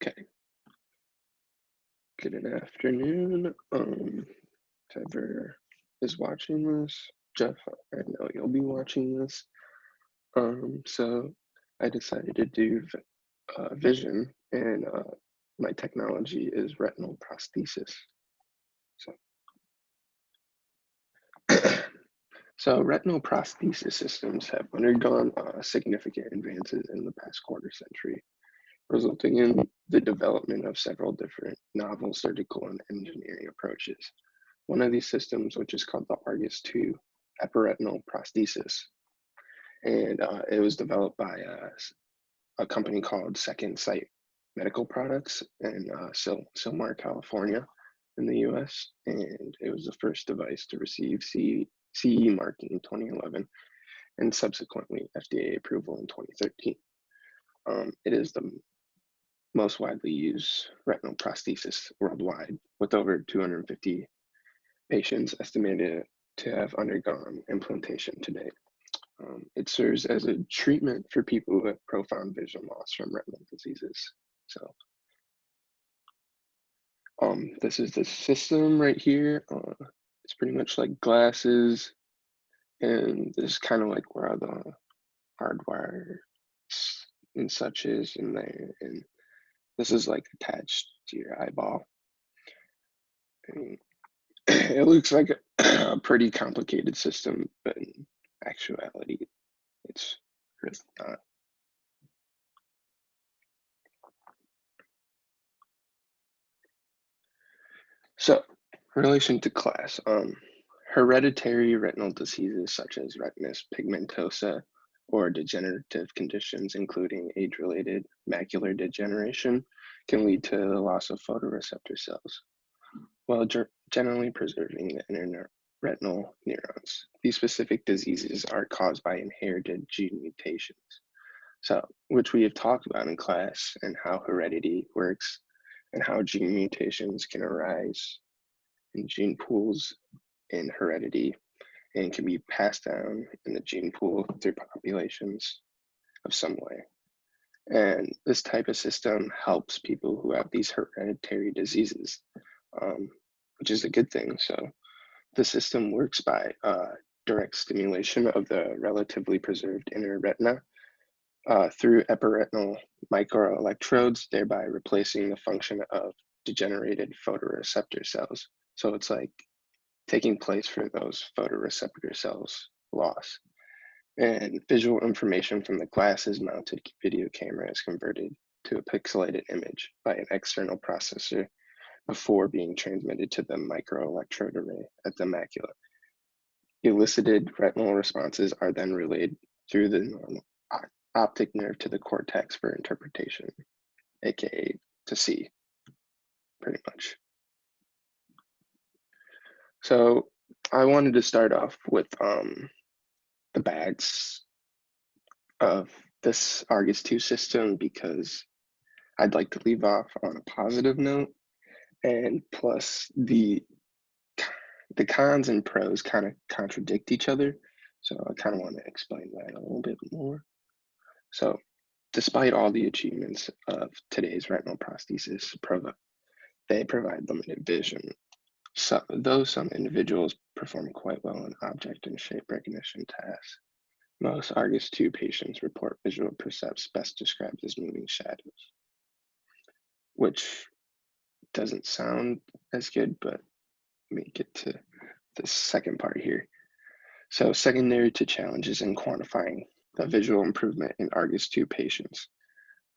Okay, good afternoon. Whoever is watching this, Jeff, I know you'll be watching this. So I decided to do vision, and my technology is retinal prosthesis. So, so retinal prosthesis systems have undergone significant advances in the past quarter century, resulting in the development of several different novel surgical and engineering approaches. One of these systems, which is called the Argus 2 epiretinal prosthesis, and it was developed by a company called Second Sight Medical Products in Silmar, California, in the U.S. And it was the first device to receive CE marking in 2011 and subsequently FDA approval in 2013. It is the most widely used retinal prosthesis worldwide, with over 250 patients estimated to have undergone implantation to date. It serves as a treatment for people who have profound vision loss from retinal diseases. So this is the system right here. It's pretty much like glasses, and this is kind of like where all the hardwire and such is in there. And this is like attached to your eyeball. And it looks like a pretty complicated system, but in actuality, it's really not. So, relation to class, hereditary retinal diseases such as retinitis pigmentosa or degenerative conditions, including age-related macular degeneration, can lead to the loss of photoreceptor cells, while generally preserving the inner retinal neurons. These specific diseases are caused by inherited gene mutations, so which we have talked about in class, and how heredity works, and how gene mutations can arise in gene pools in heredity and can be passed down in the gene pool through populations of some way. And this type of system helps people who have these hereditary diseases, which is a good thing. So the system works by direct stimulation of the relatively preserved inner retina through epiretinal microelectrodes, thereby replacing the function of degenerated photoreceptor cells. So it's like taking place for those photoreceptor cells loss. And visual information from the glasses mounted video camera is converted to a pixelated image by an external processor before being transmitted to the microelectrode array at the macula. Elicited retinal responses are then relayed through the normal optic nerve to the cortex for interpretation, aka to see, pretty much. So I wanted to start off with the bads of this Argus 2 system because I'd like to leave off on a positive note, and plus the cons and pros kind of contradict each other. So I kind of want to explain that a little bit more. So despite all the achievements of today's retinal prosthesis, they provide limited vision. So, though some individuals perform quite well in object and shape recognition tasks, most Argus 2 patients report visual percepts best described as moving shadows, which doesn't sound as good, but let me get to the second part here. So, secondary to challenges in quantifying the visual improvement in Argus 2 patients,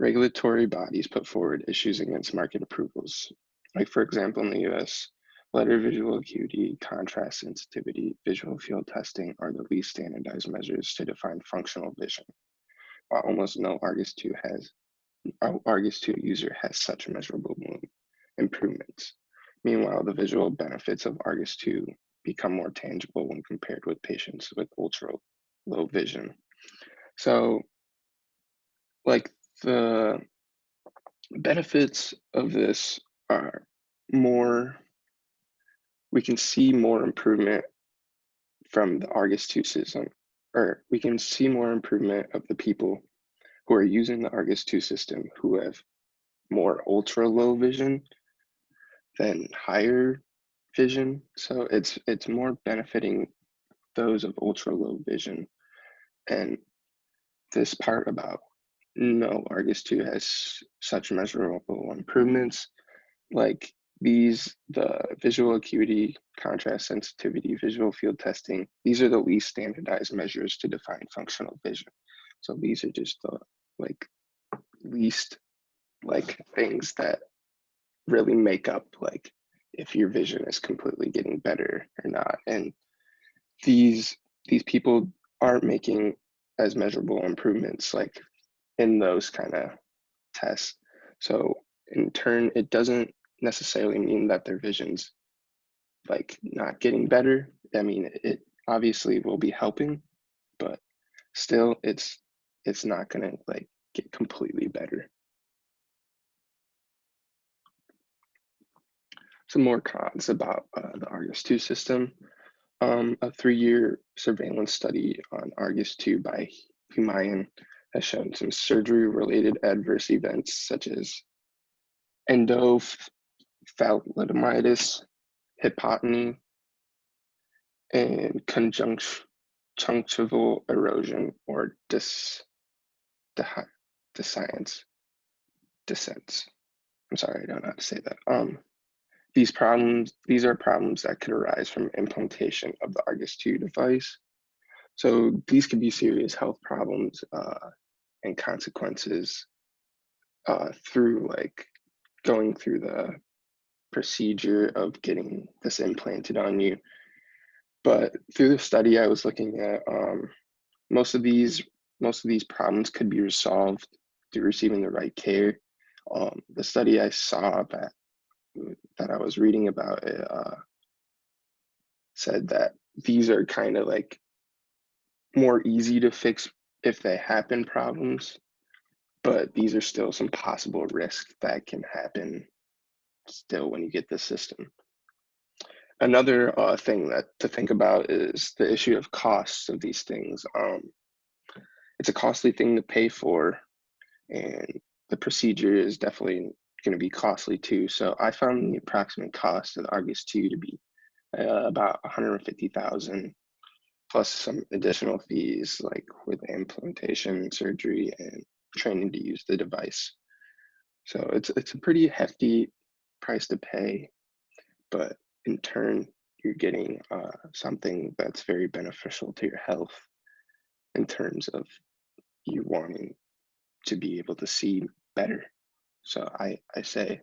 regulatory bodies put forward issues against market approvals. Like, for example, in the US, letter visual acuity, contrast sensitivity, visual field testing are the least standardized measures to define functional vision, while almost no Argus 2 user has such measurable improvements. Meanwhile, the visual benefits of Argus 2 become more tangible when compared with patients with ultra low vision. So, like, the benefits of this are more, we can see more improvement from the Argus 2 system, or we can see more improvement of the people who are using the Argus 2 system who have more ultra low vision than higher vision. So it's more benefiting those of ultra low vision. And this part about no, Argus 2 has such measurable improvements like the visual acuity, contrast sensitivity, visual field testing, these are the least standardized measures to define functional vision. So these are just the like least like things that really make up like if your vision is completely getting better or not. And these these people aren't making as measurable improvements like in those kind of tests. So in turn, it doesn't necessarily mean that their vision's like not getting better. I mean, it obviously will be helping, but still it's not gonna like get completely better. Some more cons about the Argus 2 system. A 3-year surveillance study on Argus 2 by Humayun has shown some surgery-related adverse events such as endophthalmitis, hypotony, and conjunctival erosion or descience. Descents. I'm sorry, I don't know how to say that. These are problems that could arise from implantation of the Argus 2 device. So these could be serious health problems and consequences through like going through the procedure of getting this implanted on you. But through the study I was looking at, most of these problems could be resolved through receiving the right care. The study I saw that I was reading about it said that these are kind of like more easy to fix if they happen problems, but these are still some possible risks that can happen still when you get the system. Another thing that to think about is the issue of costs of these things. It's a costly thing to pay for, and the procedure is definitely going to be costly too. So I found the approximate cost of the Argus 2 to be about 150,000 plus some additional fees like with implantation, surgery, and training to use the device. So it's a pretty hefty price to pay, but in turn, you're getting something that's very beneficial to your health in terms of you wanting to be able to see better. So I say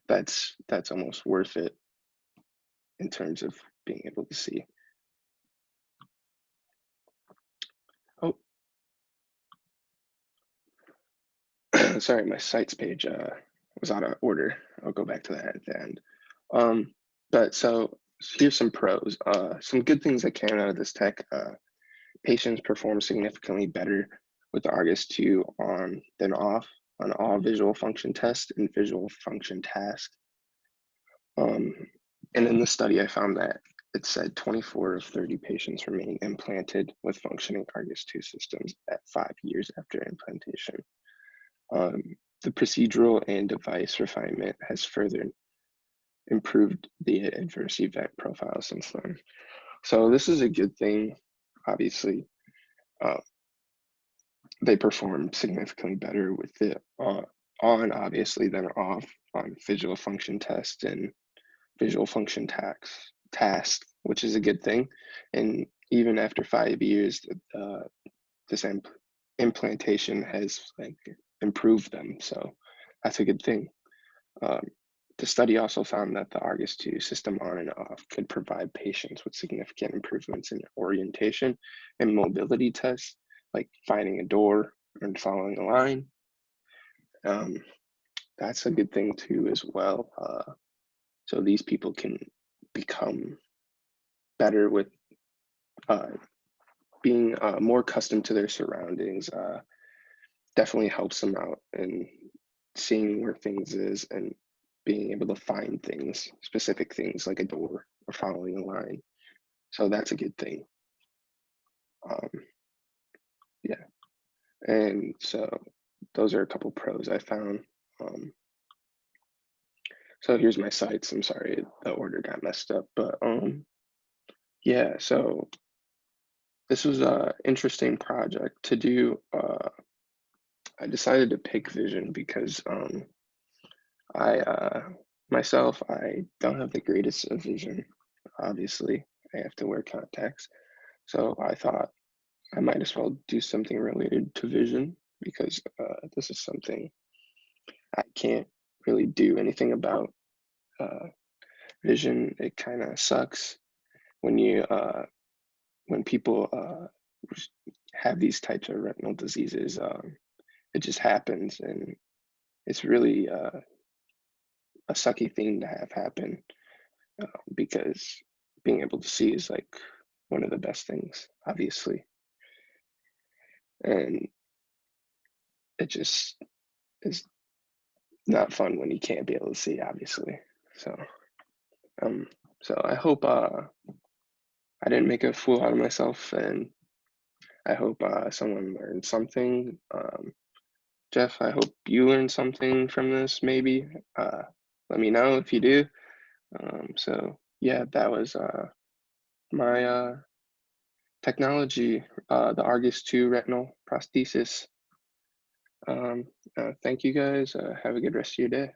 that's almost worth it in terms of being able to see. Oh, sorry, my sites page was out of order. I'll go back to that at the end. But so here's some pros. Some good things that came out of this tech. Patients perform significantly better with the Argus 2 on than off on all visual function tests and visual function tasks. And in the study, I found that it said 24 of 30 patients remain implanted with functioning Argus 2 systems at 5 years after implantation. The procedural and device refinement has further improved the adverse event profile since then. So this is a good thing. Obviously, they perform significantly better with it on obviously than off on visual function test and visual function task, which is a good thing. And even after 5 years, this implantation has like improved them. So that's a good thing. Um, the study also found that the Argus 2 system on and off could provide patients with significant improvements in orientation and mobility tests, like finding a door and following a line. That's a good thing too as well. So these people can become better with being more accustomed to their surroundings. Definitely helps them out in seeing where things is and being able to find things, specific things like a door or following a line. So that's a good thing. Um, yeah, and so those are a couple pros I found. So here's my sites. I'm sorry the order got messed up, but yeah. So this was a interesting project to do. I decided to pick vision because I myself I don't have the greatest of vision. Obviously, I have to wear contacts. So I thought I might as well do something related to vision because this is something I can't really do anything about. Uh, Vision, it kind of sucks when you when people have these types of retinal diseases. It just happens, and it's really a sucky thing to have happen because being able to see is like one of the best things, obviously, and it just is not fun when you can't be able to see, obviously. So, um, so I hope I didn't make a fool out of myself, and I hope someone learned something. Jeff, I hope you learned something from this. Maybe let me know if you do. So yeah, that was my technology, the Argus 2 retinal prosthesis. Thank you guys. Have a good rest of your day.